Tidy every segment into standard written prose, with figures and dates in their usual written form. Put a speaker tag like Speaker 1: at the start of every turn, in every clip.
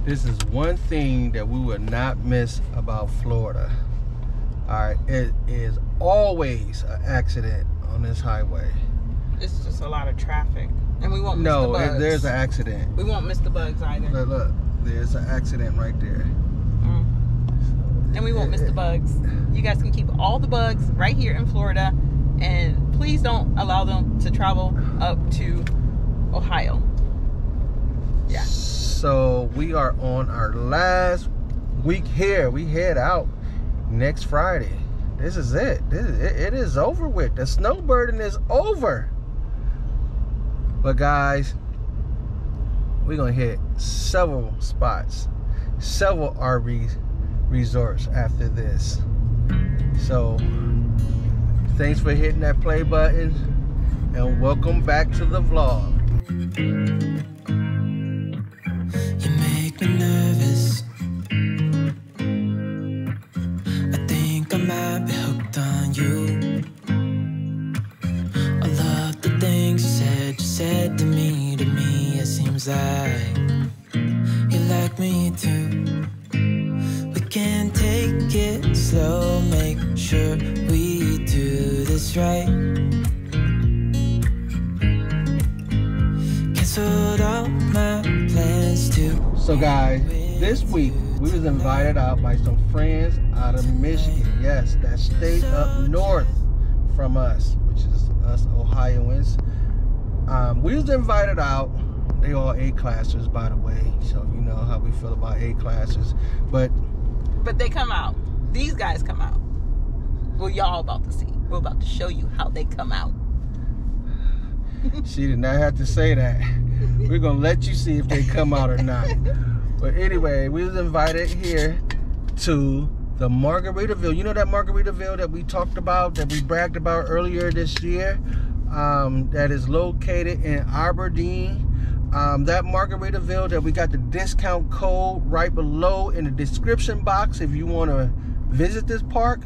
Speaker 1: This is one thing that we will not miss about Florida. All right, it is always an accident on this highway.
Speaker 2: It's just a lot of traffic, and we won't miss the bugs.
Speaker 1: No, there's an accident.
Speaker 2: We won't miss the bugs either.
Speaker 1: Look, there's an accident right there.
Speaker 2: And we won't miss the bugs. You guys can keep all the bugs right here in Florida, and please don't allow them to travel up to Ohio. Yeah.
Speaker 1: So we are on our last week here. We head out next Friday. This is it. It is over with. The snowbirding is over. But guys, we're gonna hit several spots, several RV resorts after this. So thanks for hitting that play button, and welcome back to the vlog.
Speaker 3: You make me nervous. I think I might be hooked on you. I love the things you said to me. It seems like you like me too. We can take it slow, make sure we do this right. Canceled all my plans too.
Speaker 1: So guys, this week we was invited out by some friends out of Michigan. Yes, that state up north from us, which is us Ohioans. We was invited out. They all A-classers, by the way, so you know how we feel about A-classers. But
Speaker 2: they come out. These guys come out. Well, y'all about to see. We're about to show you how they come out.
Speaker 1: She did not have to say that. We're gonna let you see if they come out or not. But anyway, we was invited here to the Margaritaville. You know that Margaritaville that we talked about, that we bragged about earlier this year? That is located in Aberdeen. That Margaritaville that we got the discount code right below in the description box if you want to visit this park.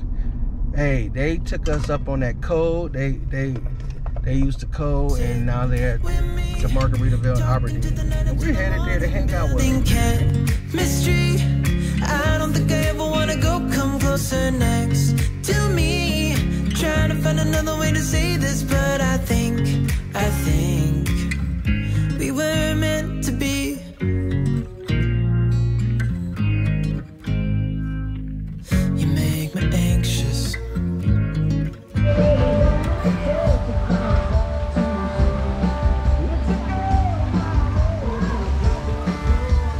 Speaker 1: Hey, they took us up on that code. They used the code, and now they're at the Margaritaville in Aberdeen. And we're headed there to hang out with them.
Speaker 3: Mystery. I don't think I ever want to go come closer next to me. Trying to find another way to say this, but I think we were meant to be. You make me anxious.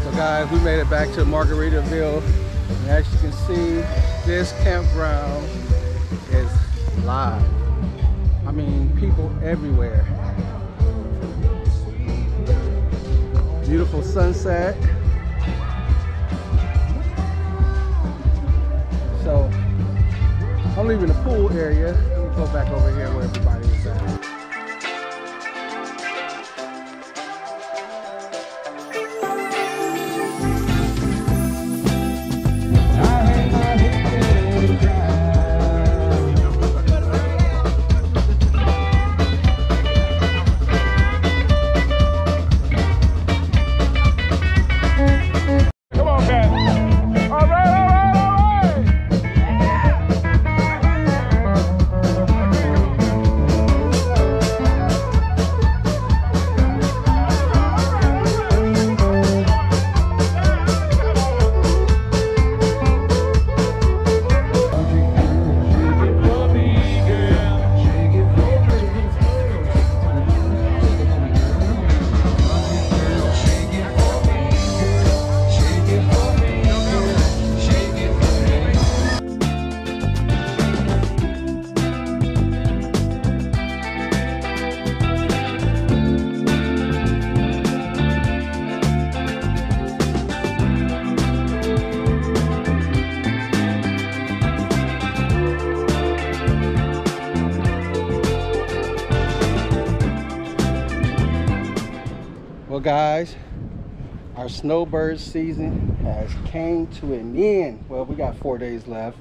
Speaker 1: So guys, we made it back to Margaritaville. And as you can see, this campground is live. I mean, people everywhere. Beautiful sunset. So I'm leaving the pool area. Let me go back over here where everybody is at. Well guys, our snowbird season has came to an end. Well, we got 4 days left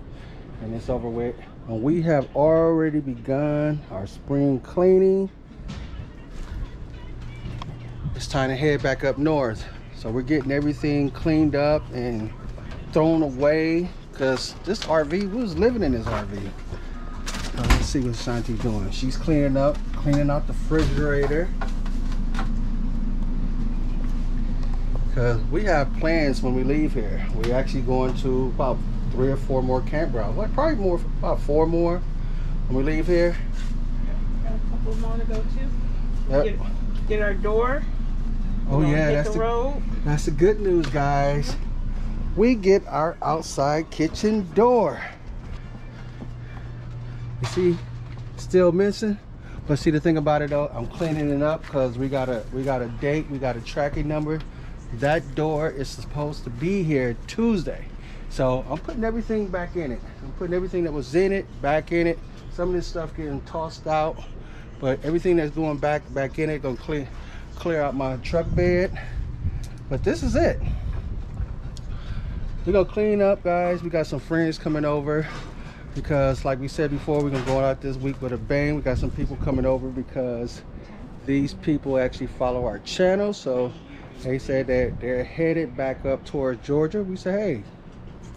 Speaker 1: and it's over with. And we have already begun our spring cleaning. It's time to head back up north. So we're getting everything cleaned up and thrown away, because this RV, we was living in this RV. Let's see what Shanti's doing. She's cleaning out the refrigerator, because we have plans when we leave here. We're actually going to about 3 or 4 more campgrounds. Well, probably more, about 4 more when we leave here.
Speaker 2: Got a couple more to go to.
Speaker 1: Yep.
Speaker 2: Get our door.
Speaker 1: Oh yeah,
Speaker 2: that's
Speaker 1: the good news, guys. We get our outside kitchen door. You see, still missing. But see, the thing about it though, I'm cleaning it up because we got a date, we got a tracking number. That door is supposed to be here Tuesday. So I'm putting everything back in it. I'm putting everything that was in it back in it. Some of this stuff getting tossed out, but everything that's going back in it, gonna clear out my truck bed. But this is it. We're gonna clean up, guys. We got some friends coming over because, like we said before, we're gonna go out this week with a bang. We got some people coming over because these people actually follow our channel. So they said that they're headed back up towards Georgia. We said, hey,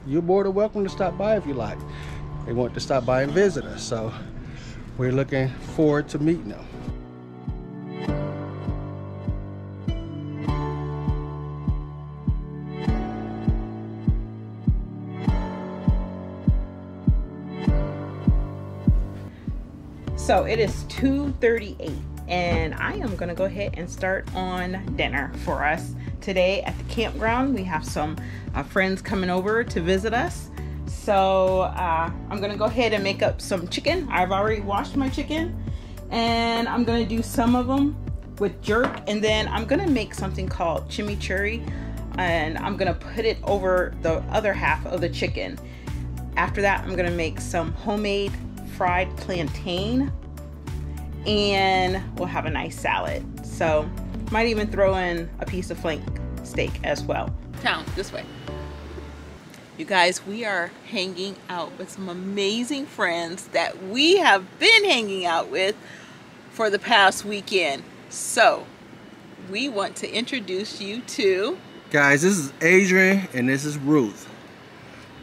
Speaker 1: you're more than welcome to stop by if you like. They want to stop by and visit us. So we're looking forward to meeting them.
Speaker 2: So it is 2:38 and I am gonna go ahead and start on dinner for us today at the campground. We have some friends coming over to visit us. So I'm gonna go ahead and make up some chicken. I've already washed my chicken and I'm gonna do some of them with jerk, and then I'm gonna make something called chimichurri and I'm gonna put it over the other half of the chicken. After that, I'm gonna make some homemade fried plantain and we'll have a nice salad. So might even throw in a piece of flank steak as well. Town, this way. You guys, we are hanging out with some amazing friends that we have been hanging out with for the past weekend. So we want to introduce you to...
Speaker 1: Guys, this is Adrian and this is Ruth.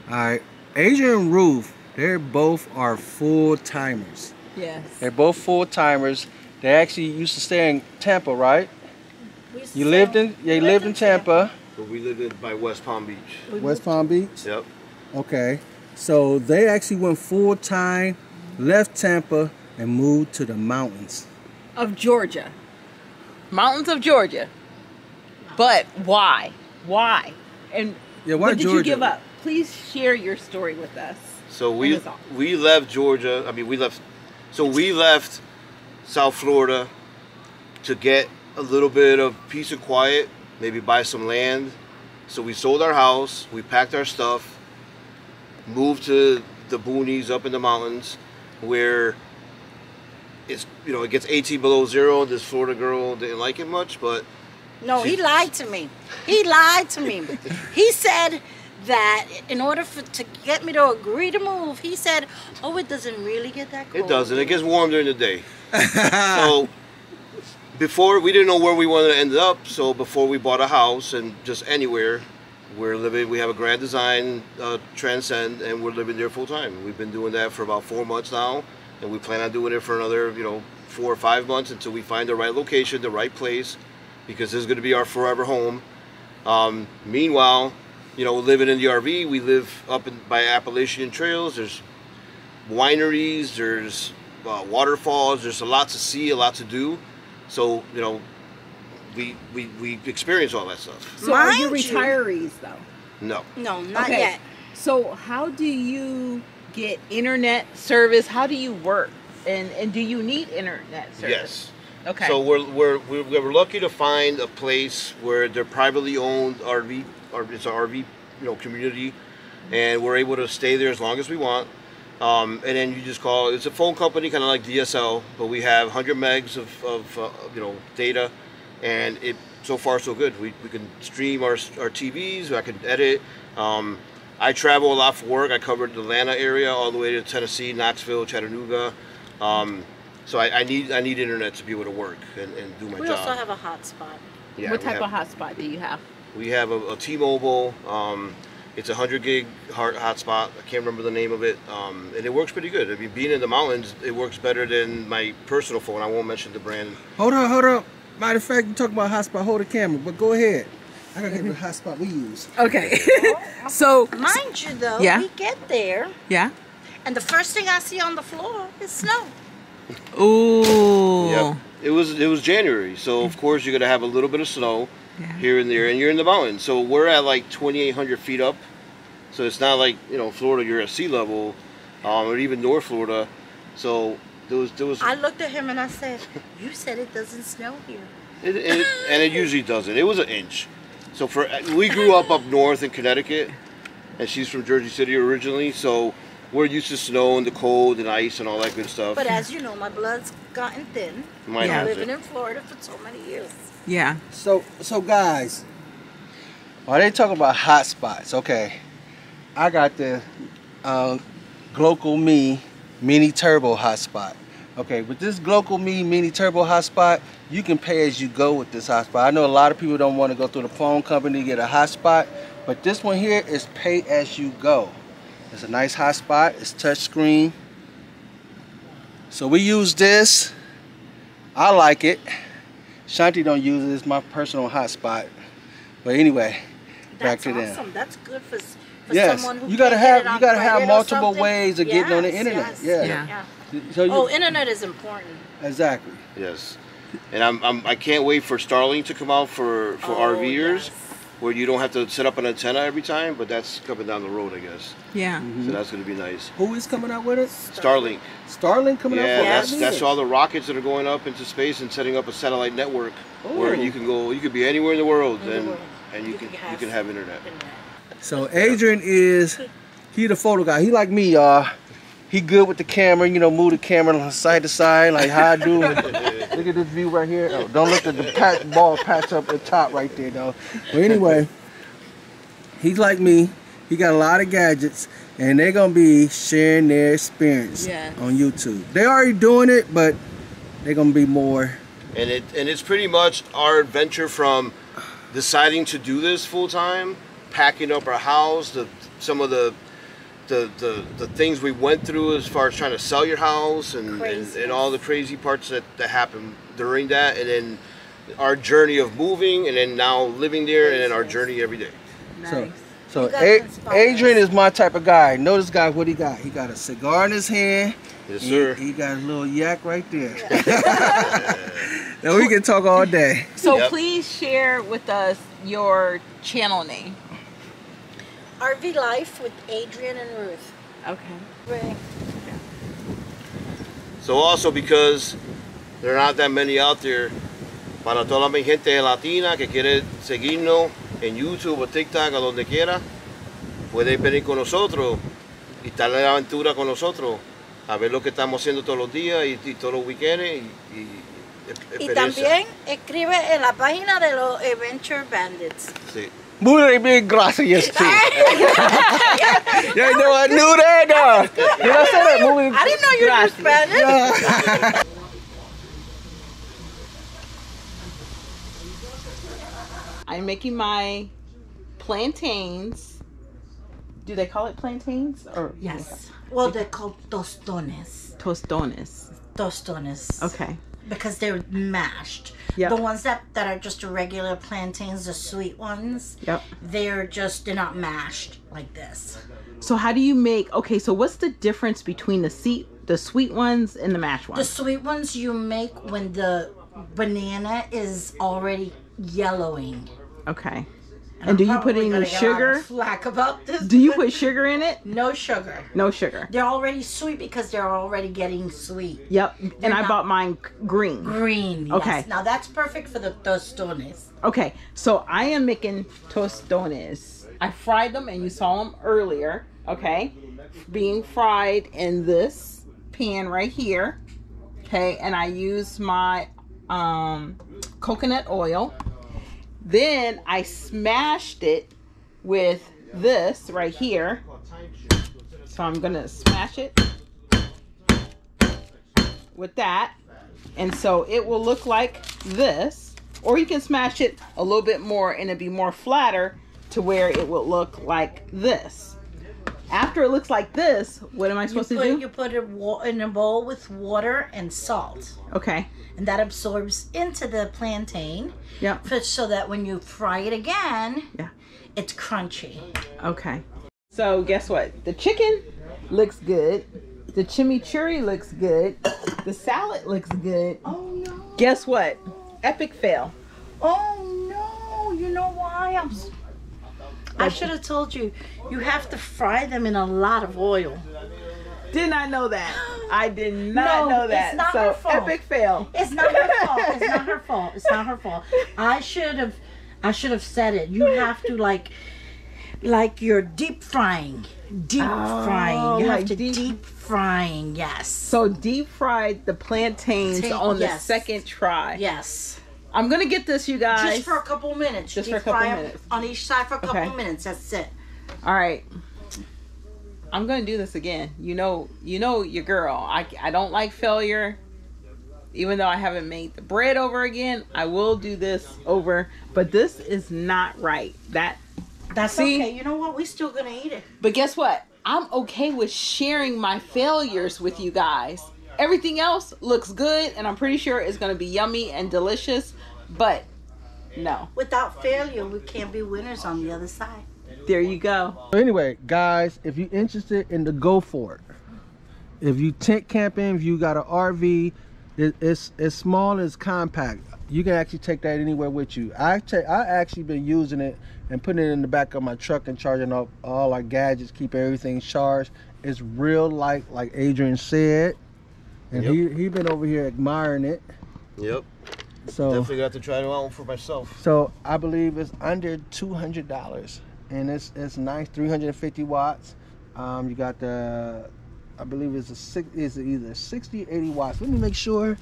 Speaker 1: All right, Adrian and Ruth, they're both are full-timers.
Speaker 2: Yes.
Speaker 1: They're both full-timers. They actually used to stay in Tampa, right? You lived in Tampa.
Speaker 4: But we lived in by West Palm Beach.
Speaker 1: West Palm Beach?
Speaker 4: Yep.
Speaker 1: Okay. So they actually went full-time, left Tampa, and moved to the mountains
Speaker 2: of Georgia. Mountains of Georgia. But why? Why? And
Speaker 1: yeah, why
Speaker 2: what did
Speaker 1: Georgia?
Speaker 2: You give up? Please share your story with us.
Speaker 4: So we left Georgia. I mean, we left South Florida to get a little bit of peace and quiet, maybe buy some land. So we sold our house, we packed our stuff, moved to the boonies up in the mountains where it's, you know, it gets 18 below zero. This Florida girl didn't like it much, but
Speaker 5: no, he lied to me. He lied to me. He said that in order to get me to agree to move, he said, oh, it doesn't really get that cold.
Speaker 4: It doesn't. It gets warm during the day. So before, we didn't know where we wanted to end up. So before we bought a house and just anywhere, we're living, we have a Grand Design Transcend, and we're living there full time. We've been doing that for about 4 months now, and we plan on doing it for another, 4 or 5 months until we find the right location, the right place, because this is going to be our forever home. Meanwhile, living in the RV, we live up by Appalachian trails. There's wineries, there's waterfalls, there's a lot to see, a lot to do. So, we experience all that stuff.
Speaker 2: So are you retirees though?
Speaker 4: No.
Speaker 5: No, not yet.
Speaker 2: So how do you get internet service? How do you work? And do you need internet service?
Speaker 4: Yes.
Speaker 2: Okay.
Speaker 4: So we're lucky to find a place where they're privately owned RV, or it's an RV community, and we're able to stay there as long as we want. And then you just call. It's a phone company, kind of like DSL, but we have 100 megs of data, and it so far so good. We can stream our TVs. I can edit. I travel a lot for work. I covered the Atlanta area all the way to Tennessee, Knoxville, Chattanooga. So I need internet to be able to work and do my job.
Speaker 5: We also have a hotspot.
Speaker 4: Yeah,
Speaker 2: what type of hotspot do you have?
Speaker 4: We have a T-Mobile. It's a 100 gig hotspot. I can't remember the name of it, and it works pretty good. I mean, being in the mountains, it works better than my personal phone. I won't mention the brand.
Speaker 1: Hold on. Matter of fact, you talk about hotspot. Hold the camera, but go ahead. I gotta get the hotspot we use.
Speaker 2: Okay. So,
Speaker 5: mind you, though,
Speaker 2: Yeah.
Speaker 5: we get there,
Speaker 2: yeah.
Speaker 5: and the first thing I see on the floor is snow.
Speaker 2: Ooh.
Speaker 4: Yep. It was January, so of course you're gonna have a little bit of snow here and there, and you're in the mountains. So we're at like 2,800 feet up, so it's not like, you know, Florida, you're at sea level, or even North Florida. So there was.
Speaker 5: I looked at him and I said, "You said it doesn't snow here."
Speaker 4: And it usually doesn't. It was an inch. So we grew up north in Connecticut, and she's from Jersey City originally, so we're used to snow and the cold and ice and all that good stuff.
Speaker 5: But as you know, my blood's gotten thin.
Speaker 4: Mine hasn't.
Speaker 5: Living in Florida for so many years.
Speaker 2: Yeah.
Speaker 1: So guys, while they talk about hotspots, okay, I got the GLOCALME Mini Turbo hotspot. Okay, with this GLOCALME Mini Turbo hotspot, you can pay as you go with this hotspot. I know a lot of people don't want to go through the phone company to get a hotspot, but this one here is pay as you go. It's a nice hotspot. It's touch screen. So we use this. I like it. Shanti don't use it. It's my personal hotspot. But anyway, back to them.
Speaker 5: Awesome. That's good for
Speaker 1: Yes,
Speaker 5: someone who
Speaker 1: you gotta
Speaker 5: can't
Speaker 1: have
Speaker 5: get it on credit or
Speaker 1: multiple
Speaker 5: something.
Speaker 1: ways of getting on the internet.
Speaker 5: Yes.
Speaker 1: Yeah. So
Speaker 5: Internet is important.
Speaker 1: exactly.
Speaker 4: Yes, and I can't wait for Starlink to come out for RVers,
Speaker 5: yes.
Speaker 4: where you don't have to set up an antenna every time. But that's coming down the road, I guess.
Speaker 2: Yeah.
Speaker 4: So that's going to be nice.
Speaker 1: Who is coming out with it?
Speaker 4: Starlink.
Speaker 1: Starlink coming out
Speaker 4: Yeah,
Speaker 1: for it?
Speaker 4: that's all the rockets that are going up into space and setting up a satellite network where
Speaker 1: Oh.
Speaker 4: you can go. You could be anywhere in the world,
Speaker 5: In the world.
Speaker 4: and you can have internet.
Speaker 1: So Adrian he the photo guy. He like me, y'all. He good with the camera, you know, move the camera side to side like how I do. Look at this view right here. Oh, don't look at the ball patch up at the top right there, though. But anyway, he's like me. He got a lot of gadgets, and they're going to be sharing their experience on YouTube. They're already doing it, but they're going to be more.
Speaker 4: And it's pretty much our adventure from deciding to do this full time, packing up our house, some of the things we went through as far as trying to sell your house and all the crazy parts that happened during that, and then our journey of moving, and then now living there, and then our journey every day.
Speaker 2: Nice.
Speaker 1: So Adrian is my type of guy. Notice, guys, what he got. He got a cigar in his hand.
Speaker 4: Yes, sir.
Speaker 1: He got a little yak right there. Now we can talk all day.
Speaker 2: So please share with us your channel name.
Speaker 5: RV Life with Adrian and Ruth.
Speaker 2: Okay.
Speaker 4: So also, because there are not that many out there, para toda mi gente latina que quiere seguirnos en YouTube o TikTok o donde quiera, puede venir con nosotros y estar en la aventura con nosotros, a ver lo que estamos haciendo todos los días y todos los weekends
Speaker 5: Y también escribe en la página de los Adventure Bandits.
Speaker 4: Sí.
Speaker 1: Muy bien, gracias, too. Yeah, no, I knew that. Did I say that? Muy
Speaker 5: I didn't know you were Spanish.
Speaker 2: I'm making my plantains. Do they call it plantains? Or
Speaker 5: Yes. Well, they're called tostones.
Speaker 2: tostones?
Speaker 5: Tostones.
Speaker 2: Okay.
Speaker 5: Because they're mashed.
Speaker 2: Yep.
Speaker 5: The ones that are just regular plantains, the sweet ones,
Speaker 2: Yep.
Speaker 5: they're not mashed like this.
Speaker 2: So how do you make? Okay. So what's the difference between the sweet ones and the mashed
Speaker 5: The
Speaker 2: ones?
Speaker 5: sweet ones you make when the banana is already yellowing.
Speaker 2: Okay. And do you put any sugar?
Speaker 5: Flack about this.
Speaker 2: Do you put sugar in it?
Speaker 5: No sugar.
Speaker 2: No sugar.
Speaker 5: They're already sweet because they're already getting sweet.
Speaker 2: Yep. And I
Speaker 5: not-
Speaker 2: bought mine green.
Speaker 5: Green.
Speaker 2: Okay.
Speaker 5: Yes. Now that's perfect for the tostones.
Speaker 2: Okay, so I am making tostones. I fried them and you saw them earlier, okay? Being fried in this pan right here, okay? And I use my coconut oil. Then I smashed it with this right here. So I'm gonna smash it with that. And so it will look like this. Or you can smash it a little bit more and it'd be more flatter to where it will look like this. After it looks like this, what am I supposed to do?
Speaker 5: You put it in a bowl with water and salt.
Speaker 2: Okay.
Speaker 5: And that absorbs into the plantain.
Speaker 2: Yeah.
Speaker 5: So that when you fry it again,
Speaker 2: yeah,
Speaker 5: it's crunchy.
Speaker 2: Okay. So guess what? The chicken looks good. The chimichurri looks good. The salad looks good.
Speaker 5: Oh no.
Speaker 2: Guess what? Epic fail.
Speaker 5: Oh no. You know why? I should have told you. You have to fry them in a lot of oil.
Speaker 2: Did not know that. I did not know that.
Speaker 5: It's not
Speaker 2: so
Speaker 5: her fault.
Speaker 2: Epic fail.
Speaker 5: It's not her fault. It's not her fault. It's not her fault. I should have said it. You have to like you're deep frying. Deep frying. You have to deep frying, yes.
Speaker 2: So deep fried the plantains on the second try.
Speaker 5: Yes.
Speaker 2: I'm gonna get this, you guys.
Speaker 5: Just for a couple minutes.
Speaker 2: Just for a couple minutes.
Speaker 5: On each side for a couple minutes. That's it.
Speaker 2: All right. I'm gonna do this again. You know your girl. I don't like failure. Even though I haven't made the bread over again, I will do this over. But this is not right.
Speaker 5: That's okay. You know what? We're still gonna eat it.
Speaker 2: But guess what? I'm okay with sharing my failures with you guys. Everything else looks good, and I'm pretty sure it's gonna be yummy and delicious. But no.
Speaker 5: Without failure, we can't be winners on the other side.
Speaker 2: There you go.
Speaker 1: Anyway, guys, if you're interested in the Gofort, if you tent camping, if you got an RV, it's small, it's compact. You can actually take that anywhere with you. I actually been using it and putting it in the back of my truck and charging up all our gadgets, keep everything charged. It's real light, like Adrian said, and he been over here admiring it.
Speaker 4: Yep.
Speaker 1: So
Speaker 4: definitely got to try it out for myself.
Speaker 1: So I believe it's under $200, and it's nice, 350 watts. You got the, I believe it's either 60 or 80 watts. Let me make sure.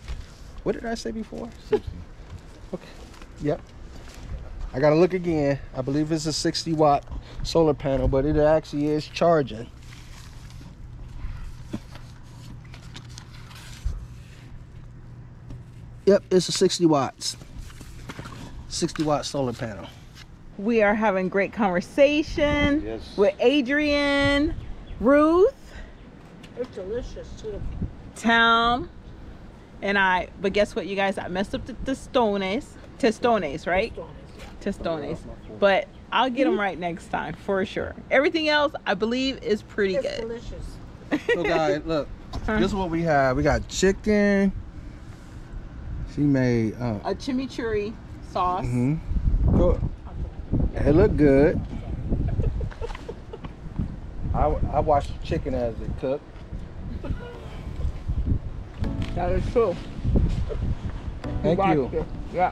Speaker 1: What did I say before? 60. Okay. Yep. I gotta look again. I believe it's a 60 watt solar panel, but it actually is charging. Yep, it's a 60 watts. 60 watt solar panel.
Speaker 2: We are having great conversation with Adrian, Ruth.
Speaker 5: It's delicious too.
Speaker 2: Tom and I. But guess what, you guys? I messed up the testones, right? Testones. But I'll get them right next time for sure. Everything else, I believe, is pretty good.
Speaker 5: It's delicious.
Speaker 1: So guys, look, this is what we have. We got chicken. She made
Speaker 2: a chimichurri sauce.
Speaker 1: It looked good. I watched the chicken as it cooked.
Speaker 2: That is true.
Speaker 1: Thank you.
Speaker 2: Yeah.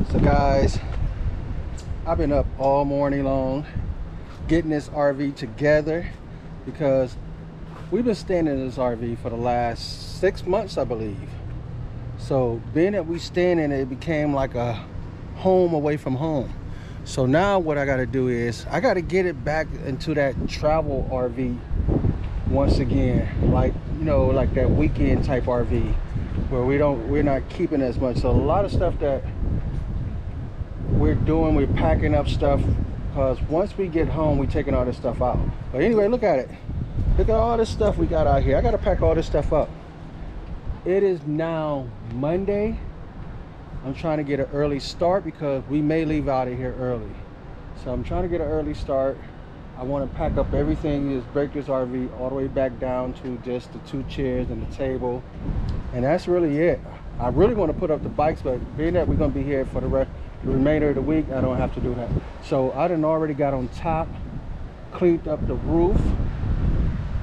Speaker 1: So guys, I've been up all morning long getting this RV together because we've been staying in this RV for the last 6 months, I believe. So being that we staying in it, it became like a home away from home. So now what I got to do is I got to get it back into that travel RV once again, like, you know, like that weekend type RV where we're not keeping as much. So a lot of stuff that we're packing up stuff, because once we get home, we're taking all this stuff out. But anyway, look at it. Look at all this stuff we got out here. I got to pack all this stuff up. It is now Monday. I'm trying to get an early start because we may leave out of here early. So I'm trying to get an early start. I want to pack up everything, just break this RV all the way back down to just the 2 chairs and the table. And that's really it. I really want to put up the bikes, but being that we're going to be here for the remainder of the week, I don't have to do that. So I done already got on top, cleaned up the roof.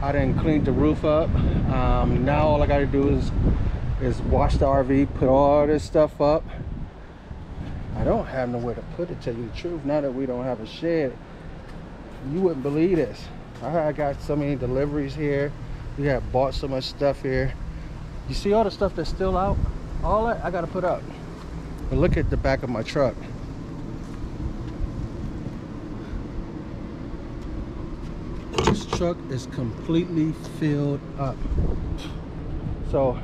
Speaker 1: I done cleaned the roof up. Now all I got to do is wash the RV, put all this stuff up. I don't have nowhere to put it, tell you the truth. Now that we don't have a shed, you wouldn't believe this. I got so many deliveries here. We have bought so much stuff here. You see all the stuff that's still out? All that I gotta put up. But look at the back of my truck. This truck is completely filled up. So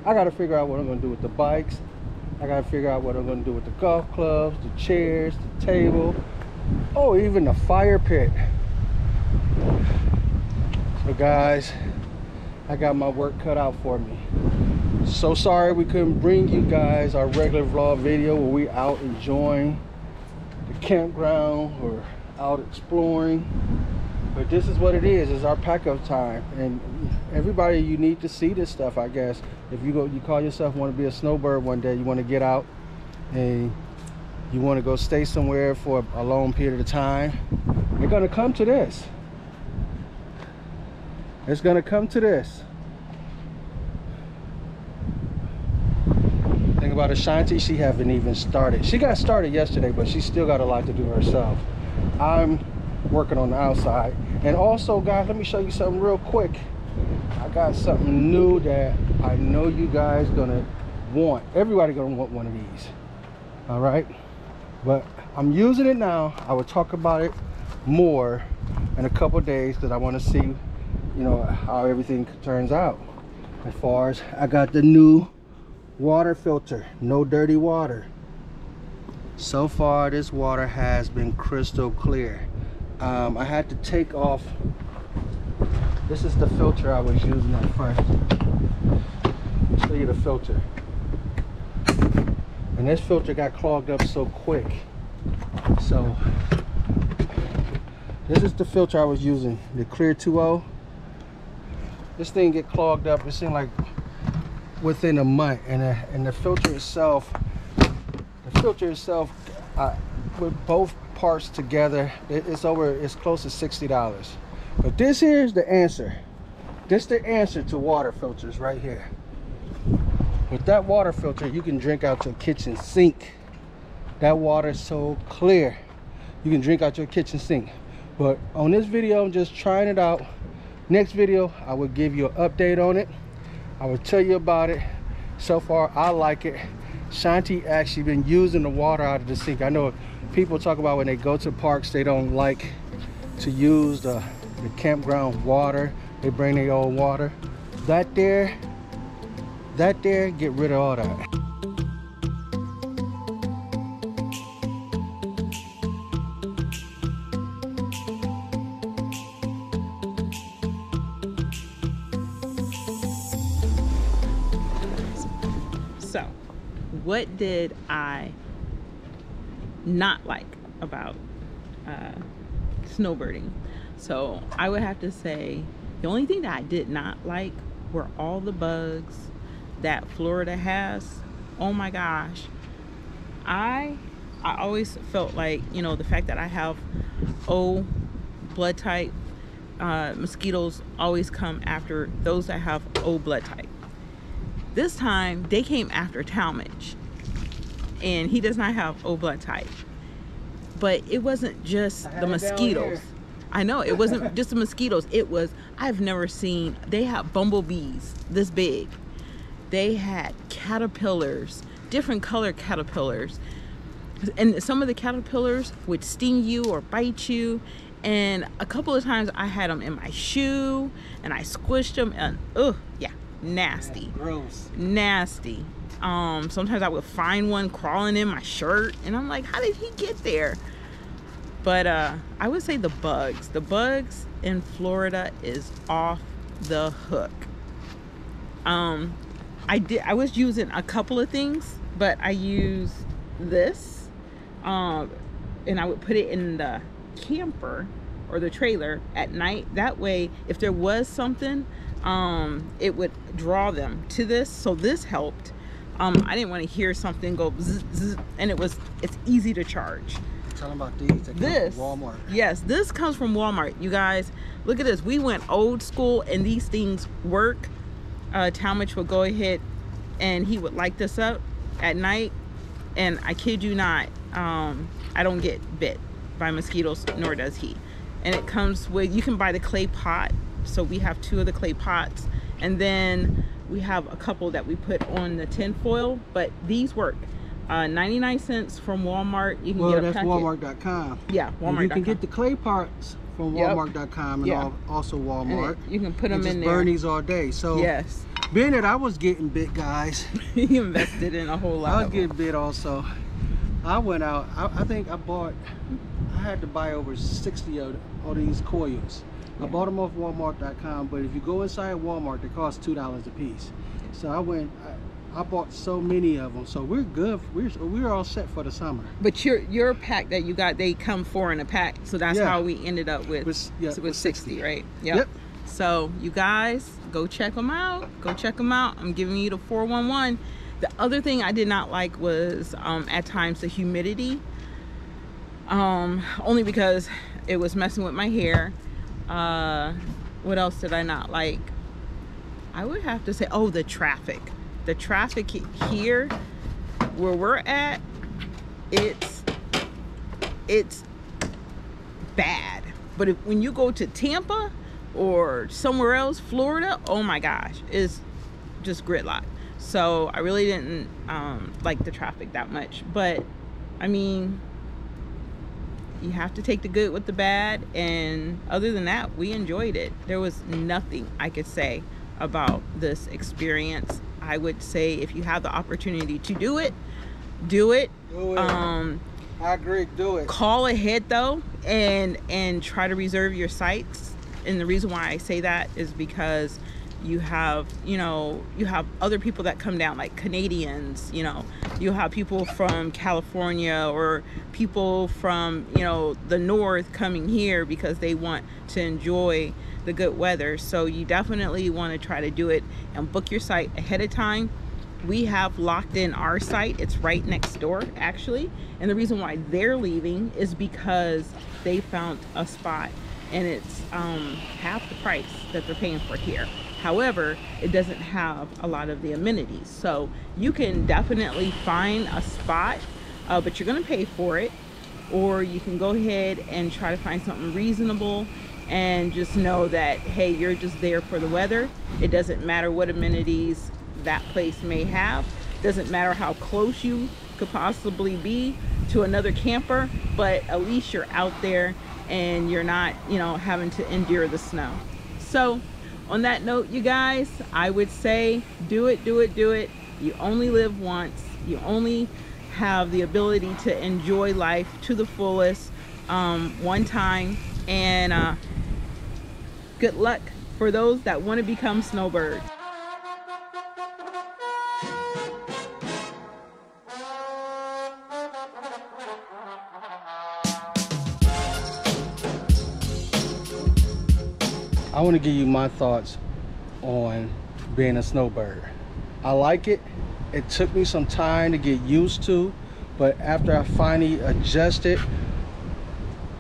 Speaker 1: I gotta figure out what I'm gonna do with the bikes. I gotta figure out what I'm gonna do with the golf clubs, the chairs, the table, oh, even the fire pit. So guys, I got my work cut out for me. So sorry we couldn't bring you guys our regular vlog video where we out enjoying the campground or out exploring. But this is what it is. It's our pack-up time, and everybody, you need to see this stuff, I guess. If you call yourself want to be a snowbird one day, you want to get out and you want to go stay somewhere for a long period of time, you're gonna come to this. It's gonna come to this. Think about Ashanti, she haven't even started. She got started yesterday, but she still got a lot to do herself. I'm working on the outside. And also, guys, let me show you something real quick. I got something new that I know you guys gonna want. Everybody gonna want one of these. All right, but I'm using it now. I will talk about it more in a couple days because I want to see, you know, how everything turns out. As far as I got the new water filter, no dirty water. So far this water has been crystal clear. I had to take off, this is the filter I was using at first. I'll show you the filter. And this filter got clogged up so quick. So this is the filter I was using, the Clear 2.0. This thing get clogged up, it seemed like within a month. And the filter itself, with both parts together, it's close to $60. But this here is the answer. This is the answer to water filters right here. With that water filter, you can drink out your kitchen sink. That water is so clear, you can drink out your kitchen sink. But on this video, I'm just trying it out. Next video, I will give you an update on it. I will tell you about it. So far, I like it. Shanti actually been using the water out of the sink. I know people talk about when they go to parks, they don't like to use the campground water. They bring their own water. That there, get rid of all that.
Speaker 2: So, what did I not like about snowbirding? So I would have to say the only thing that I did not like were all the bugs that Florida has. Oh my gosh, I always felt like, you know, the fact that I have O blood type, mosquitoes always come after those that have O blood type. This time they came after Talmadge, and he does not have O blood type. But it wasn't just the mosquitoes. I know, it wasn't just the mosquitoes. It was, I've never seen, they had bumblebees this big. They had caterpillars, different color caterpillars. And some of the caterpillars would sting you or bite you. And a couple of times I had them in my shoe and I squished them, and yeah, nasty.
Speaker 1: Gross. Nasty.
Speaker 2: Sometimes I would find one crawling in my shirt and I'm like, how did he get there? But I would say the bugs in Florida is off the hook. I was using a couple of things, but I used this, and I would put it in the camper or the trailer at night. That way, if there was something, it would draw them to this. So this helped. I didn't want to hear something go zzz, zzz, and it's easy to charge.
Speaker 1: Tell them about these. This from Walmart.
Speaker 2: Yes, this comes from Walmart. You guys, look at this. We went old school, and these things work. Talmadge would go ahead and he would light this up at night, and I kid you not, I don't get bit by mosquitoes, nor does he. And it comes with, you can buy the clay pot. So we have 2 of the clay pots, and then we have a couple that we put on the tin foil, but these work. 99 cents from Walmart. You can get a
Speaker 1: that's
Speaker 2: packet.
Speaker 1: Walmart.com.
Speaker 2: Yeah, Walmart.com.
Speaker 1: You can get the clay parts from Walmart.com and also Walmart.
Speaker 2: And you can put them in there.
Speaker 1: Burn these all day. So
Speaker 2: yes,
Speaker 1: being that I was getting bit, guys.
Speaker 2: you invested in a whole lot.
Speaker 1: I was getting bit also. I went out. I think I had to buy over 60 of these coils. I bought them off Walmart.com, but if you go inside Walmart, they cost $2 a piece. So I bought so many of them, so we're good. We're all set for the summer.
Speaker 2: But your pack that you got, they come 4 in a pack, so that's how we ended up with 60, right? Yep. So you guys go check them out. Go check them out. I'm giving you the 411. The other thing I did not like was at times the humidity. Only because it was messing with my hair. What else did I not like? I would have to say, the traffic. The traffic here where we're at, it's bad. But when you go to Tampa or somewhere else, Florida, oh my gosh, it's just gridlock. So I really didn't like the traffic that much. But I mean, you have to take the good with the bad, and other than that, we enjoyed it. There was nothing I could say about this experience. I would say if you have the opportunity to do it, do it.
Speaker 1: I agree, do it.
Speaker 2: Call ahead though, and try to reserve your sites. And the reason why I say that is because you have other people that come down, like Canadians, you'll have people from California or people from the north coming here because they want to enjoy the good weather. So you definitely want to try to do it and book your site ahead of time. We have locked in our site. It's right next door actually, and the reason why they're leaving is because they found a spot and it's half the price that they're paying for here. However, it doesn't have a lot of the amenities, so you can definitely find a spot, but you're going to pay for it, or you can go ahead and try to find something reasonable and just know that, hey, you're just there for the weather. It doesn't matter what amenities that place may have. Doesn't matter how close you could possibly be to another camper, but at least you're out there and you're not, having to endure the snow. So on that note, you guys, I would say do it. You only live once. You only have the ability to enjoy life to the fullest one time. And good luck for those that want to become snowbirds.
Speaker 1: I want to give you my thoughts on being a snowbird. I like it. It took me some time to get used to, but after I finally adjusted,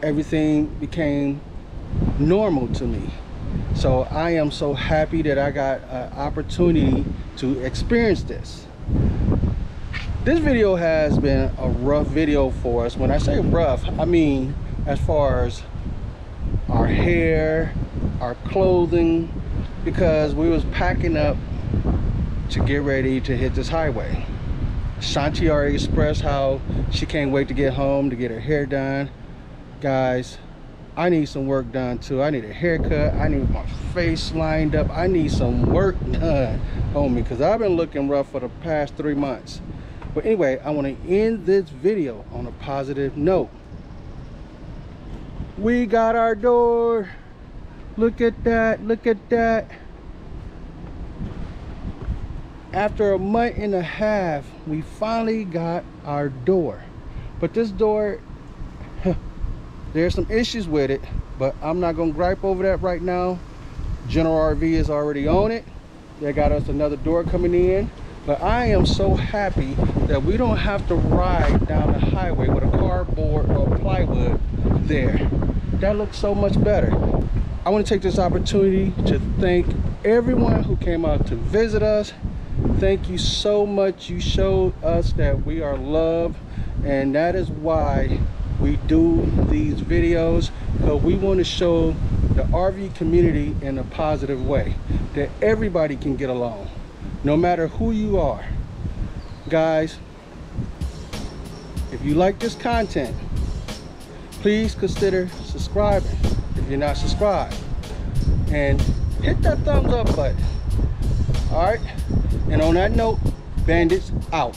Speaker 1: everything became normal to me. So I am so happy that I got an opportunity to experience this. This video has been a rough video for us. When I say rough, I mean as far as our hair, our clothing, because we was packing up to get ready to hit this highway. Shanti already expressed how she can't wait to get home to get her hair done. Guys, I need some work done too. I need a haircut. I need my face lined up. I need some work done on me because I've been looking rough for the past 3 months. But anyway, I want to end this video on a positive note. We got our door. Look at that. Look at that. After a month and a half, we finally got our door. But this door, there's some issues with it, but I'm not gonna gripe over that right now. General RV is already on it. They got us another door coming in. But I am so happy that we don't have to ride down the highway with a cardboard or plywood there. That looks so much better. I want to take this opportunity to thank everyone who came out to visit us. Thank you so much. You showed us that we are loved, and that is why we do these videos, because we want to show the RV community in a positive way, that everybody can get along. no matter who you are. Guys, if you like this content, please consider subscribing if you're not subscribed. And hit that thumbs up button. Alright? And on that note, Bandits out.